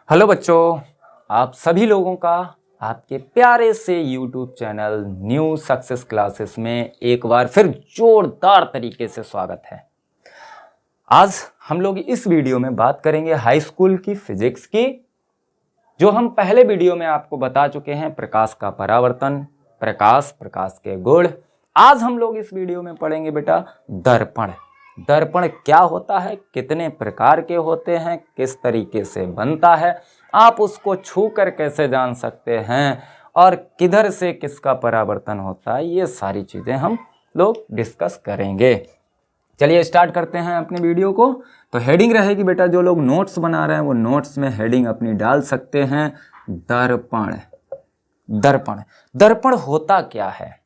Hello बच्चों, आप सभी लोगों का आपके प्यारे से YouTube channel new success classes में एक बार फिर जोरदार तरीके से स्वागत है। आज हम लोग इस वीडियो में बात करेंगे हाई स्कूल की फिजिक्स की, जो हम पहले वीडियो में आपको बता चुके हैं। प्रकाश का परावर्तन, प्रकाश के गुण। आज हम लोग इस वीडियो में पढ़ेंगे बेटा दर्पण। दर्पण क्या होता है, कितने प्रकार के होते हैं, किस तरीके से बनता है, आप उसको छू कर कैसे जान सकते हैं, और किधर से किसका परावर्तन होता है, ये सारी चीज़ें हम लोग डिस्कस करेंगे। चलिए स्टार्ट करते हैं अपने वीडियो को। तो हेडिंग रहेगी बेटा, जो लोग नोट्स बना रहे हैं वो नोट्स में हेडिंग अपनी डाल सकते हैं, दर्पण। दर्पण दर्पण होता क्या है?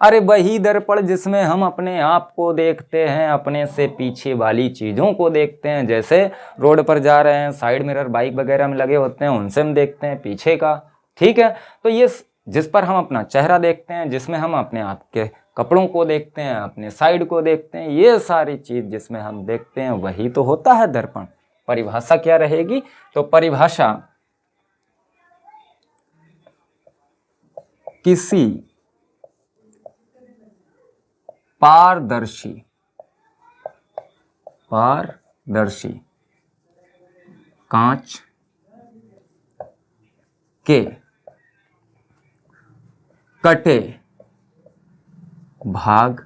अरे वही दर्पण जिसमें हम अपने आप को देखते हैं, अपने से पीछे वाली चीज़ों को देखते हैं। जैसे रोड पर जा रहे हैं, साइड मिरर बाइक वगैरह में लगे होते हैं, उनसे हम देखते हैं पीछे का। ठीक है, तो ये जिस पर हम अपना चेहरा देखते हैं, जिसमें हम अपने आप के कपड़ों को देखते हैं, अपने साइड को देखते हैं, ये सारी चीज़ जिसमें हम देखते हैं वही तो होता है दर्पण। परिभाषा क्या रहेगी? तो परिभाषा किसी पारदर्शी कांच के कटे भाग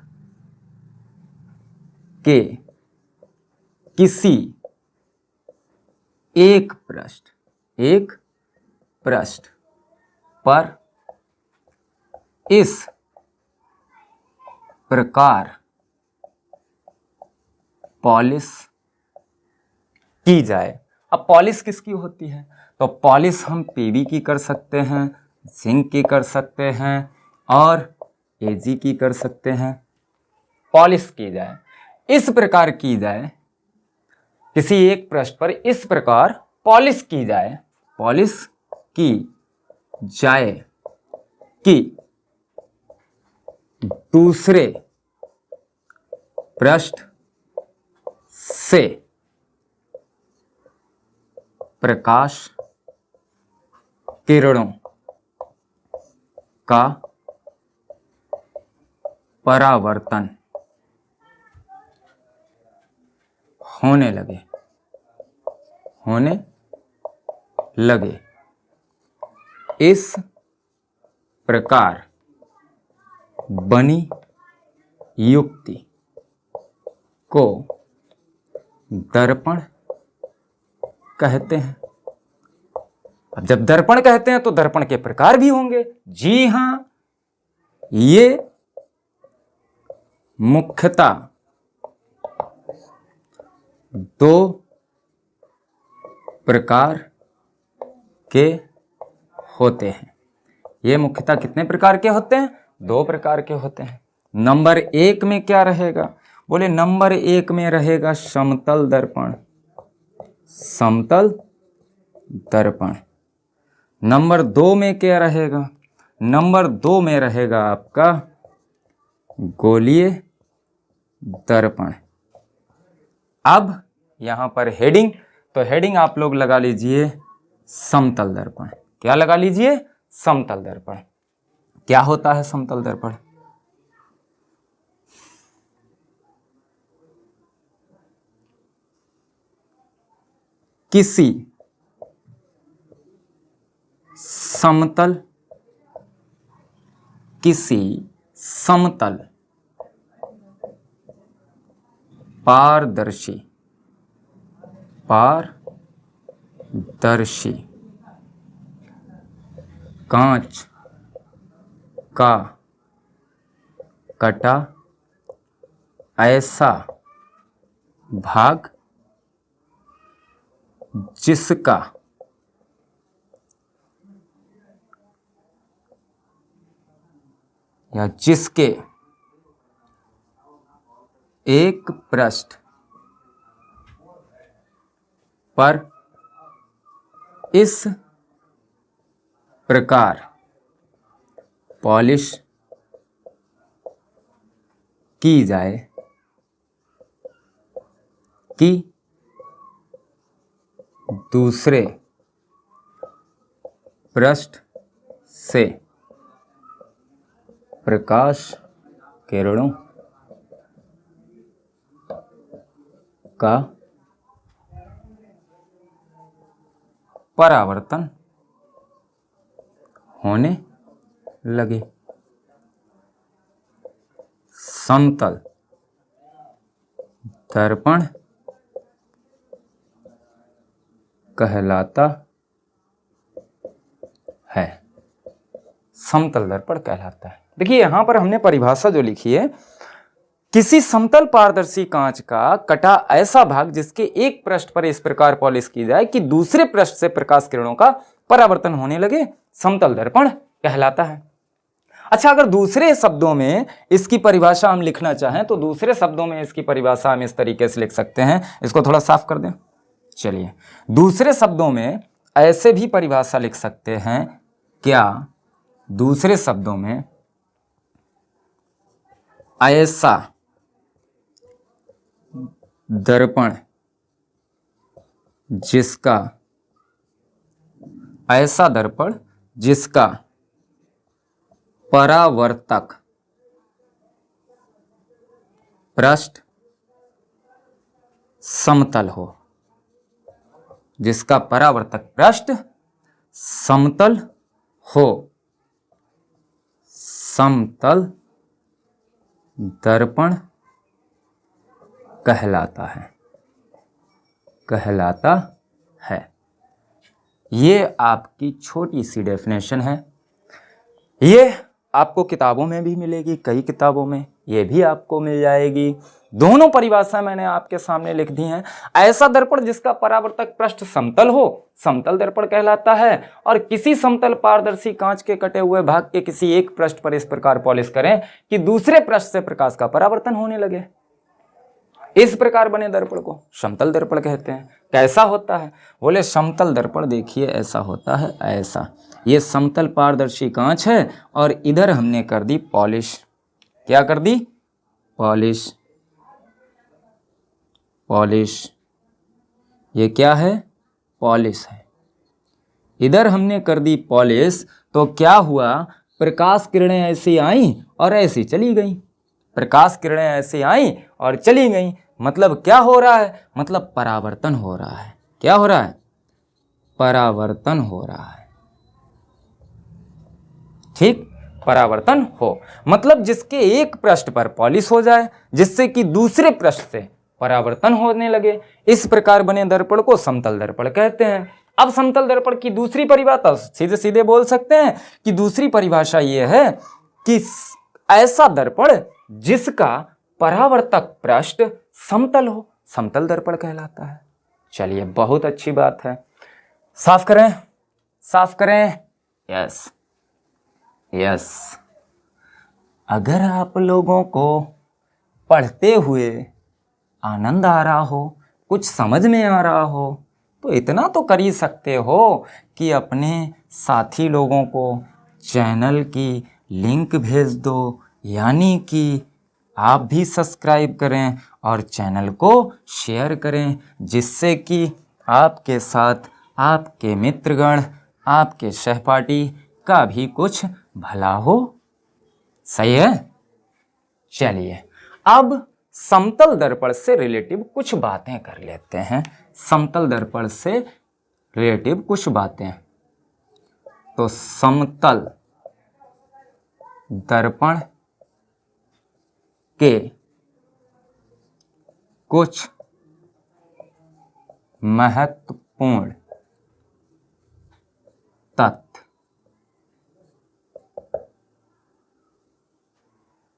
के किसी एक पृष्ठ पर इस प्रकार पॉलिश की जाए। अब पॉलिश किसकी होती है? तो पॉलिश हम पीवी की कर सकते हैं, जिंक की कर सकते हैं, और एजी की कर सकते हैं। पॉलिश की जाए, इस प्रकार की जाए, किसी एक पृष्ठ पर इस प्रकार पॉलिश की जाए कि दूसरे पृष्ठ से प्रकाश किरणों का परावर्तन होने लगे। इस प्रकार बनी युक्ति को दर्पण कहते हैं। अब जब दर्पण कहते हैं तो दर्पण के प्रकार भी होंगे। जी हां, ये मुख्यतः दो प्रकार के होते हैं। ये मुख्यतः कितने प्रकार के होते हैं? दो प्रकार के होते हैं। नंबर एक में क्या रहेगा? बोले नंबर एक में रहेगा समतल दर्पण। नंबर दो में क्या रहेगा? नंबर दो में रहेगा आपका गोलीय दर्पण। अब यहां पर हेडिंग, तो हेडिंग आप लोग लगा लीजिए समतल दर्पण। क्या लगा लीजिए? समतल दर्पण। क्या होता है समतल दर्पण? किसी समतल पारदर्शी कांच का कटा ऐसा भाग जिसका या जिसके एक पृष्ठ पर इस प्रकार पॉलिश की जाए कि दूसरे पृष्ठ से प्रकाश किरणों का परावर्तन होने लगे। समतल दर्पण कहलाता है। समतल दर्पण कहलाता है। देखिए यहां पर हमने परिभाषा जो लिखी है, किसी समतल पारदर्शी कांच का कटा ऐसा भाग जिसके एक पृष्ठ पर इस प्रकार पॉलिश की जाए कि दूसरे पृष्ठ से प्रकाश किरणों का परावर्तन होने लगे, समतल दर्पण कहलाता है। अच्छा, अगर दूसरे शब्दों में इसकी परिभाषा हम लिखना चाहें तो दूसरे शब्दों में इसकी परिभाषा हम इस तरीके से लिख सकते हैं। इसको थोड़ा साफ कर दें। चलिए, दूसरे शब्दों में ऐसे भी परिभाषा लिख सकते हैं। क्या दूसरे शब्दों में ऐसा दर्पण जिसका परावर्तक पृष्ठ समतल हो, जिसका परावर्तक पृष्ठ समतल हो, समतल दर्पण कहलाता है। ये आपकी छोटी सी डेफिनेशन है। ये आपको किताबों में भी मिलेगी, कई किताबों में ये भी आपको मिल जाएगी। दोनों परिभाषा मैंने आपके सामने लिख दी हैं। ऐसा दर्पण जिसका परावर्तक पृष्ठ समतल हो, समतल दर्पण कहलाता है। और किसी समतल पारदर्शी कांच के कटे हुए भाग के किसी एक पृष्ठ पर इस प्रकार पॉलिश करें कि दूसरे पृष्ठ से प्रकाश का परावर्तन होने लगे, इस प्रकार बने दर्पण को समतल दर्पण कहते हैं। कैसा होता है? बोले समतल दर्पण देखिए ऐसा होता है, ऐसा। ये समतल पारदर्शी कांच है और इधर हमने कर दी पॉलिश। क्या कर दी? पॉलिश। ये क्या है? पॉलिश है। इधर हमने कर दी पॉलिश, तो क्या हुआ? प्रकाश किरणें ऐसी आई और ऐसी चली गई। प्रकाश किरणें ऐसे आई और चली गई। मतलब क्या हो रहा है? मतलब परावर्तन हो रहा है। क्या हो रहा है? परावर्तन हो रहा है। ठीक, परावर्तन हो मतलब जिसके एक पृष्ठ पर पॉलिश हो जाए जिससे कि दूसरे पृष्ठ से परावर्तन होने लगे, इस प्रकार बने दर्पण को समतल दर्पण कहते हैं। अब समतल दर्पण की दूसरी परिभाषा सीधे सीधे बोल सकते हैं कि दूसरी परिभाषा यह है कि ऐसा दर्पण जिसका परावर्तक पृष्ठ समतल हो, समतल दर्पण कहलाता है। चलिए, बहुत अच्छी बात है। साफ करें। यस। अगर आप लोगों को पढ़ते हुए आनंद आ रहा हो, कुछ समझ में आ रहा हो, तो इतना तो कर ही सकते हो कि अपने साथी लोगों को चैनल की लिंक भेज दो, यानी कि आप भी सब्सक्राइब करें और चैनल को शेयर करें, जिससे कि आपके साथ आपके मित्रगण, आपके सहपाठी का भी कुछ भला हो। सही है? चलिए, अब समतल दर्पण से रिलेटिव कुछ बातें कर लेते हैं। समतल दर्पण से रिलेटिव कुछ बातें। तो समतल दर्पण के कुछ महत्वपूर्ण तथ्य।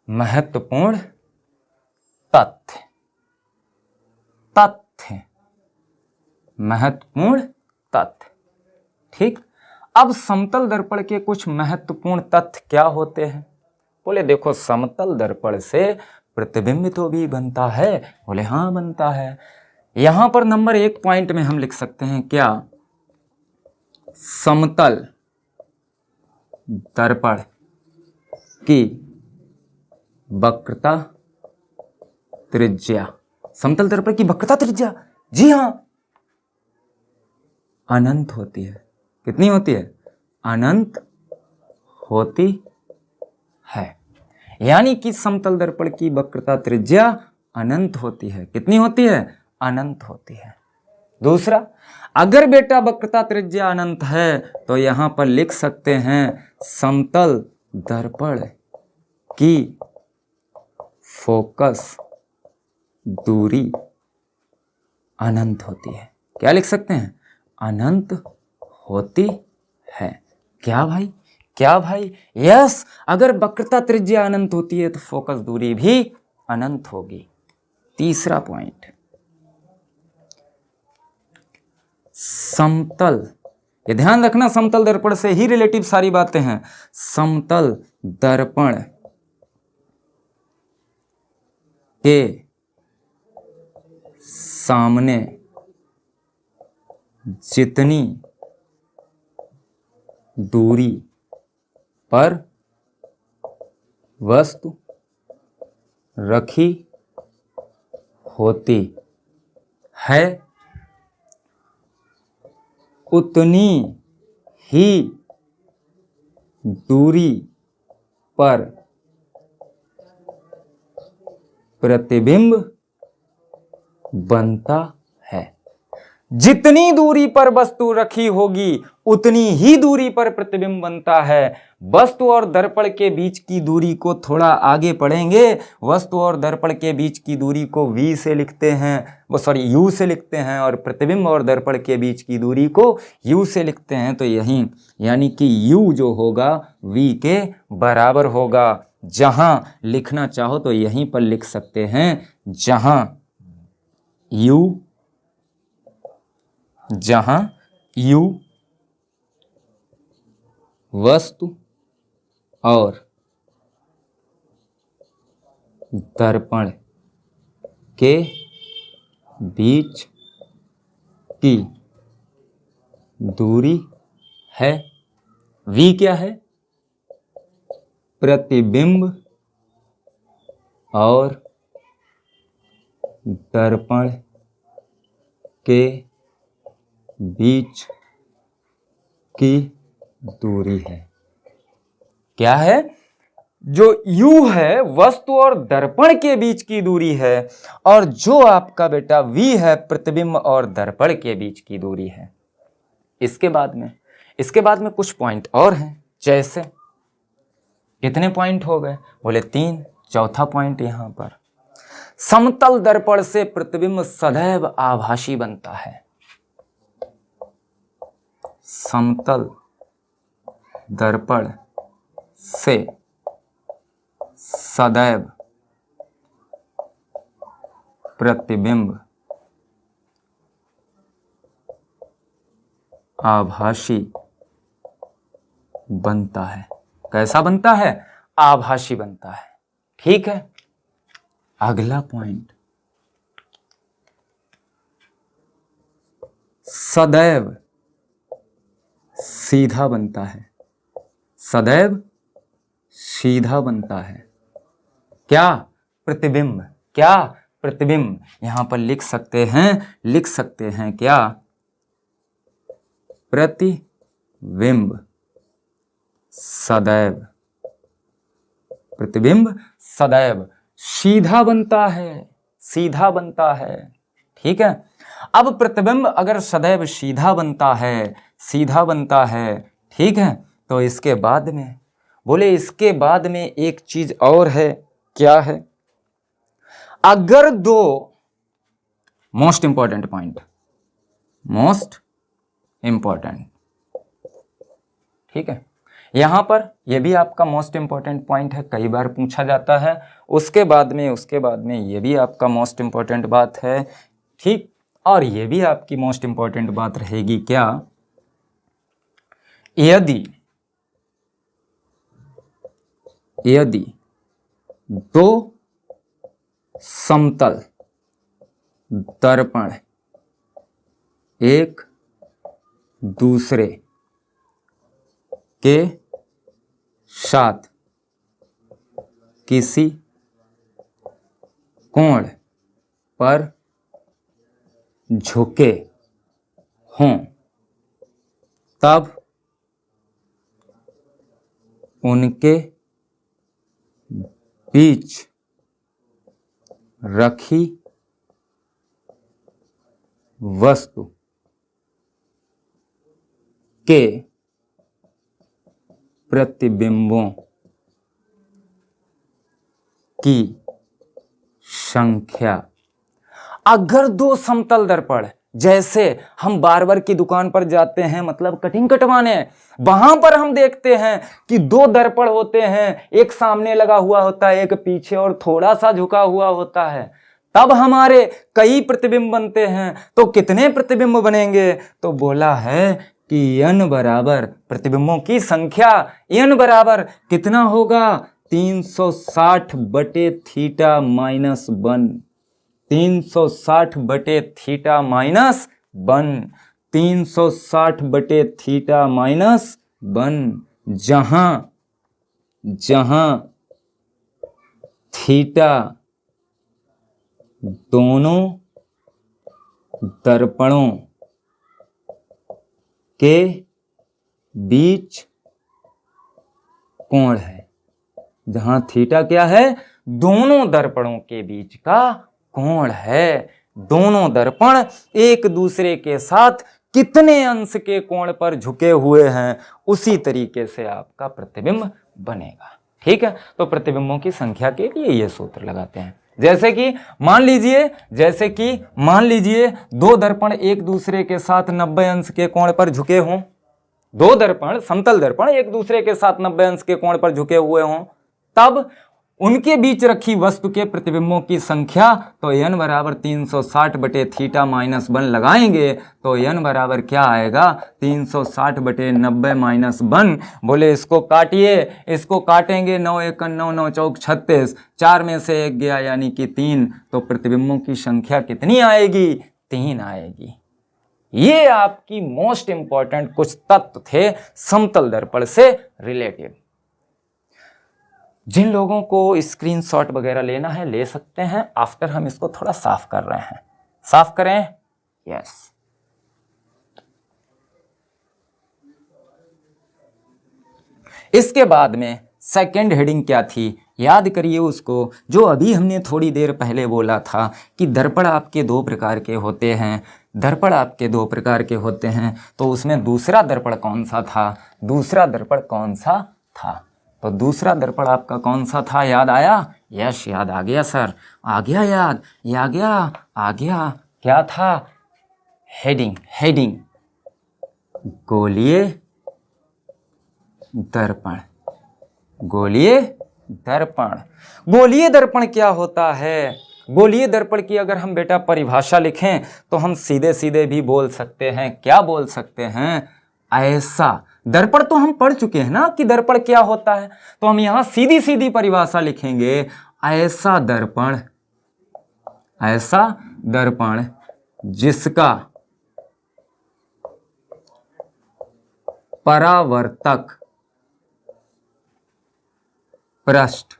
महत्वपूर्ण तथ्य। ठीक, अब समतल दर्पण के कुछ महत्वपूर्ण तथ्य क्या होते हैं? बोले देखो, समतल दर्पण से प्रतिबिंब तो भी बनता है। बोले हाँ, बनता है। यहां पर नंबर 1 पॉइंट में हम लिख सकते हैं क्या? समतल दर्पण की वक्रता त्रिज्या। समतल दर्पण की वक्रता त्रिज्या, जी हां, अनंत होती है। कितनी होती है? अनंत होती है। यानी कि समतल दर्पण की वक्रता त्रिज्या अनंत होती है। कितनी होती है? अनंत होती है। दूसरा, अगर बेटा वक्रता त्रिज्या अनंत है तो यहां पर लिख सकते हैं समतल दर्पण की फोकस दूरी अनंत होती है। क्या लिख सकते हैं? अनंत होती है। क्या भाई? क्या भाई? यस, अगर वक्रता त्रिज्या अनंत होती है तो फोकस दूरी भी अनंत होगी। तीसरा पॉइंट, समतल, ये ध्यान रखना, समतल दर्पण से ही रिलेटिव सारी बातें हैं। समतल दर्पण के सामने जितनी दूरी पर वस्तु रखी होती है उतनी ही दूरी पर प्रतिबिंब बनता है। जितनी दूरी पर वस्तु रखी होगी उतनी ही दूरी पर प्रतिबिंब बनता है। वस्तु और दर्पण के बीच की दूरी को थोड़ा आगे पढ़ेंगे। वस्तु और दर्पण के बीच की दूरी को v से लिखते हैं, वो सॉरी u से लिखते हैं, और प्रतिबिंब और दर्पण के बीच की दूरी को u से लिखते हैं। तो यही यानी कि u जो होगा v के बराबर होगा। जहां लिखना चाहो तो यहीं पर लिख सकते हैं, जहां u वस्तु और दर्पण के बीच की दूरी है। v क्या है? प्रतिबिंब और दर्पण के बीच की दूरी है। क्या है? जो u है वस्तु और दर्पण के बीच की दूरी है, और जो आपका बेटा v है प्रतिबिंब और दर्पण के बीच की दूरी है। इसके बाद में कुछ पॉइंट और हैं। जैसे कितने पॉइंट हो गए? बोले 3। चौथा पॉइंट यहां पर, समतल दर्पण से प्रतिबिंब सदैव आभासी बनता है। समतल दर्पण से सदैव प्रतिबिंब आभासी बनता है। कैसा बनता है? आभासी बनता है। ठीक है। अगला पॉइंट, सदैव सीधा बनता है। सदैव सीधा बनता है। क्या? प्रतिबिंब। क्या? प्रतिबिंब। यहां पर लिख सकते हैं क्या? प्रतिबिंब सदैव, प्रतिबिंब सदैव सीधा बनता है। सीधा बनता है। ठीक है। अब प्रतिबिंब अगर सदैव सीधा बनता है, ठीक है, तो इसके बाद में बोले, इसके बाद में एक चीज और है। क्या है? अगर दो, most important point, most important, ठीक है, यहां पर यह भी आपका मोस्ट इंपॉर्टेंट पॉइंट है, कई बार पूछा जाता है। उसके बाद में यह भी आपका मोस्ट इंपॉर्टेंट बात है। ठीक। और यह भी आपकी मोस्ट इंपॉर्टेंट बात रहेगी। क्या? यदि दो समतल दर्पण एक दूसरे के साथ किसी कोण पर झुके हों, तब उनके बीच रखी वस्तु के प्रतिबिंबों की संख्या। अगर दो समतल दर्पण, जैसे हम बार्बर की दुकान पर जाते हैं, मतलब कटिंग कटवाने, वहां पर हम देखते हैं कि दो दर्पण होते हैं, एक सामने लगा हुआ होता है, एक पीछे और थोड़ा सा झुका हुआ होता है, तब हमारे कई प्रतिबिंब बनते हैं। तो कितने प्रतिबिंब बनेंगे? तो बोला है कि n बराबर प्रतिबिंबों की संख्या, n बराबर कितना होगा? 360 बटे थीटा माइनस 1, 360 बटे थीटा माइनस 1, 360 बटे थीटा माइनस 1, जहां थीटा दोनों दर्पणों के बीच कोण है। जहां थीटा क्या है? दोनों दर्पणों के बीच का कोण है। दोनों दर्पण एक दूसरे के साथ कितने अंश के कोण पर झुके हुए हैं, उसी तरीके से आपका प्रतिबिंब बनेगा। ठीक है, तो प्रतिबिंबों की संख्या के लिए ये सूत्र लगाते हैं। जैसे कि मान लीजिए दो दर्पण एक दूसरे के साथ 90 अंश के कोण पर झुके हों। दो दर्पण, समतल दर्पण एक दूसरे के साथ 90 अंश के कोण पर झुके हुए हों, तब उनके बीच रखी वस्तु के प्रतिबिंबों की संख्या, तो n बराबर 360 बटे थीटा माइनस 1 लगाएंगे तो n बराबर क्या आएगा? 360 बटे 90 माइनस 1। बोले इसको काटिए, इसको काटेंगे, 9 1 9 9 चौक 36, 4 में से 1 गया यानी कि 3, तो प्रतिबिंबों की संख्या कितनी आएगी? 3 आएगी। ये आपकी मोस्ट इंपॉर्टेंट कुछ तत्व थे समतल दर्पण से रिलेटेड। जिन लोगों को स्क्रीनशॉट वगैरह लेना है ले सकते हैं। आफ्टर हम इसको थोड़ा साफ कर रहे हैं, साफ करें। यस, इसके बाद में सेकंड हेडिंग क्या थी याद करिए उसको, जो अभी हमने थोड़ी देर पहले बोला था कि दर्पण आपके दो प्रकार के होते हैं। दर्पण आपके दो प्रकार के होते हैं, तो उसमें दूसरा दर्पण कौन सा था? दूसरा दर्पण कौन सा था? तो दूसरा दर्पण आपका कौन सा था? याद आया? यस, याद आ गया सर, आ गया याद, आ गया। क्या था? हेडिंग गोलीय दर्पण। गोलीय दर्पण क्या होता है? गोलीय दर्पण की अगर हम बेटा परिभाषा लिखें तो हम सीधे सीधे भी बोल सकते हैं। क्या बोल सकते हैं? ऐसा दर्पण तो हम पढ़ चुके हैं ना कि दर्पण क्या होता है, तो हम यहां सीधी सीधी परिभाषा लिखेंगे। ऐसा दर्पण जिसका परावर्तक पृष्ठ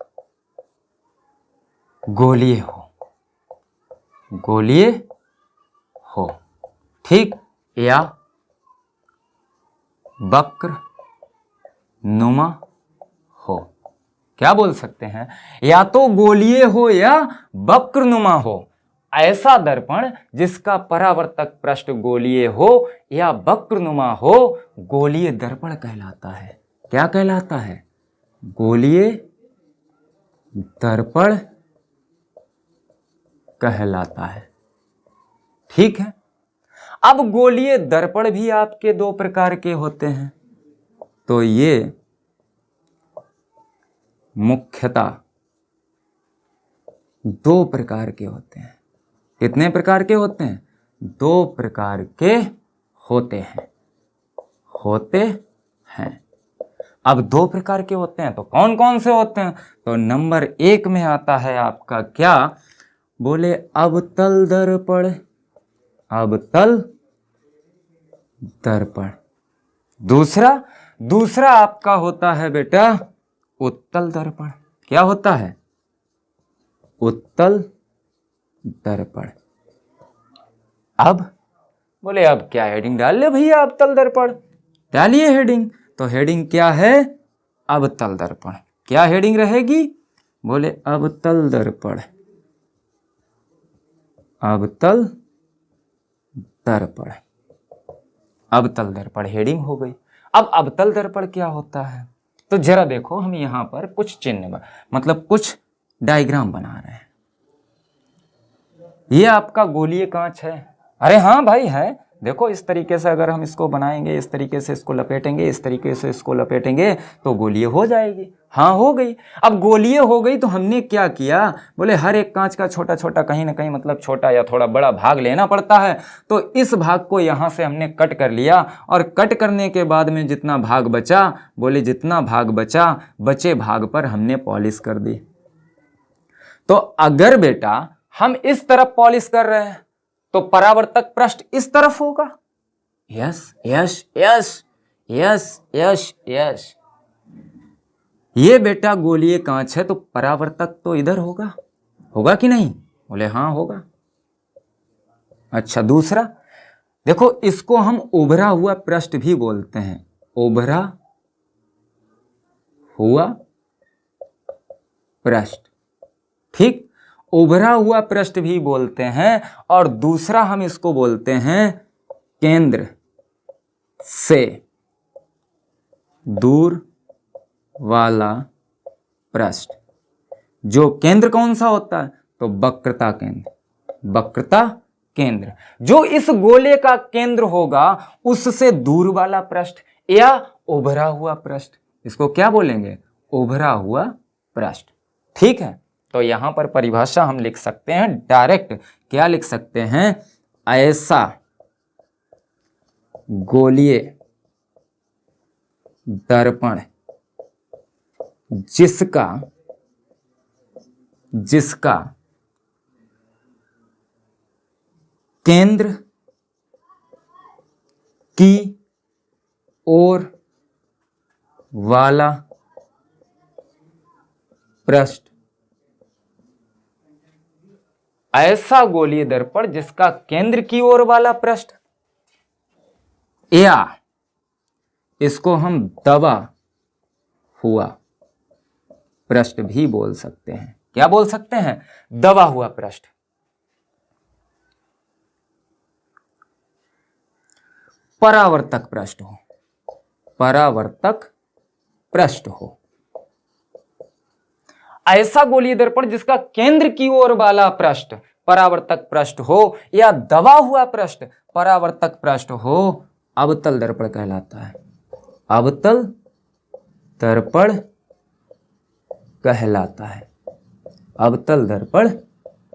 गोलीय हो, ठीक, या वक्र नुमा हो। क्या बोल सकते हैं? या तो गोलीय हो या वक्रनुमा हो। ऐसा दर्पण जिसका परावर्तक पृष्ठ गोलीय हो या वक्रनुमा हो, गोलीय दर्पण कहलाता है। क्या कहलाता है? गोलीय दर्पण कहलाता है। ठीक है, अब गोलीय दर्पण भी आपके दो प्रकार के होते हैं, तो ये मुख्यतः दो प्रकार के होते हैं। कितने प्रकार के होते हैं? दो प्रकार के होते हैं। अब दो प्रकार के होते हैं तो कौन कौन से होते हैं? तो नंबर 1 में आता है आपका क्या? बोले अवतल दर्पण। दूसरा आपका होता है बेटा उत्तल दर्पण। क्या होता है? उत्तल दर्पण। अब बोले अब क्या हेडिंग डाल ले भैया? अवतल दर्पण डालिए हेडिंग। तो हेडिंग क्या है? अवतल दर्पण। क्या हेडिंग रहेगी? बोले अवतल दर्पण, अवतल दर्पण, अवतल दर्पण हेडिंग हो गई। अब अवतल दर्पण क्या होता है? तो जरा देखो, हम यहां पर कुछ चिन्ह मतलब कुछ डायग्राम बना रहे हैं। ये आपका गोलीय कांच है। अरे हाँ भाई है, देखो इस तरीके से अगर हम इसको बनाएंगे, इस तरीके से इसको लपेटेंगे, इस तरीके से इसको लपेटेंगे तो गोलीय हो जाएगी। हाँ हो गई। अब गोलीय हो गई तो हमने क्या किया? बोले हर एक कांच का छोटा छोटा कहीं ना कहीं मतलब छोटा या थोड़ा बड़ा भाग लेना पड़ता है। तो इस भाग को यहां से हमने कट कर लिया और कट करने के बाद में जितना भाग बचा, बोले जितना भाग बचा, बचे भाग पर हमने पॉलिश कर दी। तो अगर बेटा हम इस तरफ पॉलिश कर रहे हैं तो परावर्तक पृष्ठ इस तरफ होगा। Yes yes yes yes yes yes. ये बेटा गोलीय कांच है तो परावर्तक तो इधर होगा, होगा कि नहीं? बोले हाँ होगा। अच्छा दूसरा देखो, इसको हम उभरा हुआ पृष्ठ भी बोलते हैं। उभरा हुआ पृष्ठ, ठीक, उभरा हुआ पृष्ठ भी बोलते हैं। और दूसरा हम इसको बोलते हैं केंद्र से दूर वाला पृष्ठ। जो केंद्र कौन सा होता है? तो वक्रता केंद्र, वक्रता केंद्र। जो इस गोले का केंद्र होगा उससे दूर वाला पृष्ठ या उभरा हुआ पृष्ठ, इसको क्या बोलेंगे? उभरा हुआ पृष्ठ। ठीक है, तो यहां पर परिभाषा हम लिख सकते हैं डायरेक्ट। क्या लिख सकते हैं? ऐसा गोलीय दर्पण जिसका केंद्र की ओर वाला पृष्ठ, ऐसा गोलीय दर्पण जिसका केंद्र की ओर वाला पृष्ठ, या इसको हम दबा हुआ पृष्ठ भी बोल सकते हैं। क्या बोल सकते हैं? दबा हुआ पृष्ठ। परावर्तक पृष्ठ हो, परावर्तक पृष्ठ हो। ऐसा गोलीय दर्पण जिसका केंद्र की ओर वाला पृष्ठ परावर्तक पृष्ठ हो या दबा हुआ पृष्ठ परावर्तक पृष्ठ हो, अवतल दर्पण कहलाता है। अवतल दर्पण कहलाता है, अवतल दर्पण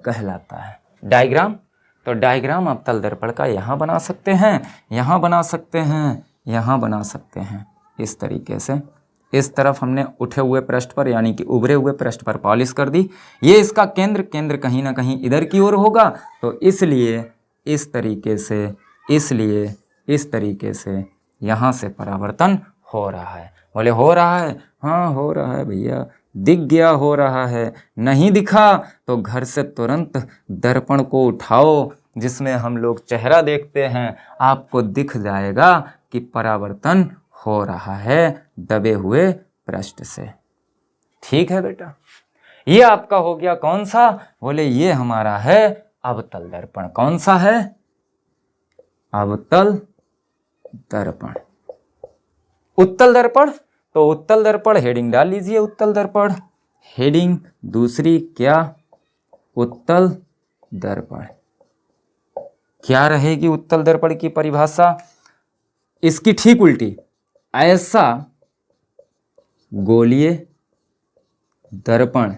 कहलाता है। डायग्राम, तो डायग्राम अवतल दर्पण का यहां बना सकते हैं, यहां बना सकते हैं, यहां बना सकते हैं। इस तरीके से इस तरफ हमने उठे हुए पृष्ठ पर यानी कि उभरे हुए पृष्ठ पर पॉलिश कर दी। ये इसका केंद्र कहीं ना कहीं इधर की ओर होगा, तो इसलिए इस तरीके से, इसलिए इस तरीके से यहाँ से परावर्तन हो रहा है। बोले हो रहा है? हाँ हो रहा है भैया, दिख गया हो रहा है। नहीं दिखा तो घर से तुरंत दर्पण को उठाओ जिसमें हम लोग चेहरा देखते हैं, आपको दिख जाएगा कि परावर्तन हो रहा है दबे हुए पृष्ठ से। ठीक है बेटा, ये आपका हो गया कौन सा? बोले ये हमारा है अवतल दर्पण। कौन सा है? अवतल दर्पण। उत्तल दर्पण, तो उत्तल दर्पण हेडिंग डाल लीजिए। उत्तल दर्पण हेडिंग दूसरी क्या? उत्तल दर्पण। क्या रहेगी उत्तल दर्पण की परिभाषा? इसकी ठीक उल्टी, ऐसा गोलीय दर्पण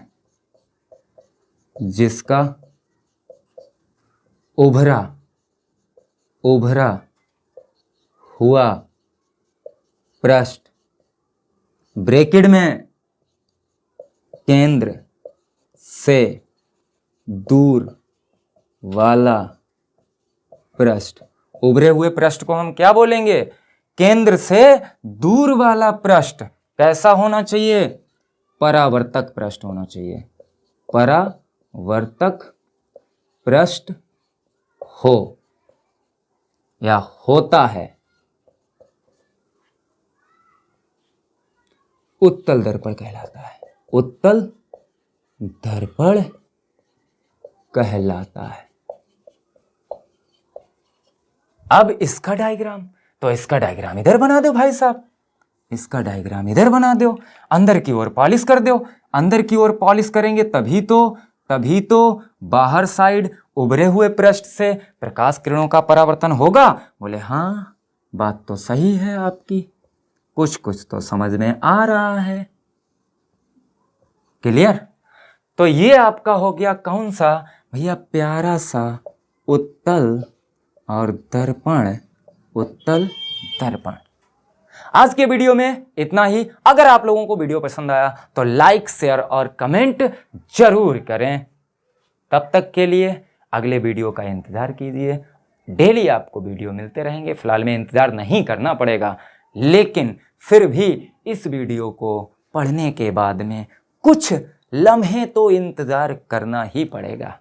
जिसका उभरा हुआ पृष्ठ ब्रैकेट में केंद्र से दूर वाला पृष्ठ। उभरे हुए पृष्ठ को हम क्या बोलेंगे? केंद्र से दूर वाला पृष्ठ कैसा होना चाहिए? परावर्तक पृष्ठ होना चाहिए। परावर्तक पृष्ठ हो या होता है। उत्तल दर्पण कहलाता है, उत्तल दर्पण कहलाता है। अब इसका डायग्राम, तो इसका डायग्राम इधर बना दो भाई साहब, इसका डायग्राम इधर बना दो, अंदर की ओर पॉलिश कर दो। अंदर की ओर पॉलिश करेंगे तभी तो बाहर साइड उभरे हुए पृष्ठ से प्रकाश किरणों का परावर्तन होगा। बोले हाँ, बात तो सही है आपकी, कुछ कुछ तो समझ में आ रहा है। क्लियर? तो ये आपका हो गया कौन सा भैया, प्यारा सा उत्तल और दर्पण, उत्तल दर्पण। आज के वीडियो में इतना ही। अगर आप लोगों को वीडियो पसंद आया तो लाइक, शेयर और कमेंट जरूर करें। तब तक के लिए अगले वीडियो का इंतजार कीजिए। डेली आपको वीडियो मिलते रहेंगे। फिलहाल में इंतजार नहीं करना पड़ेगा, लेकिन फिर भी इस वीडियो को पढ़ने के बाद में कुछ लम्हे तो इंतजार करना ही पड़ेगा।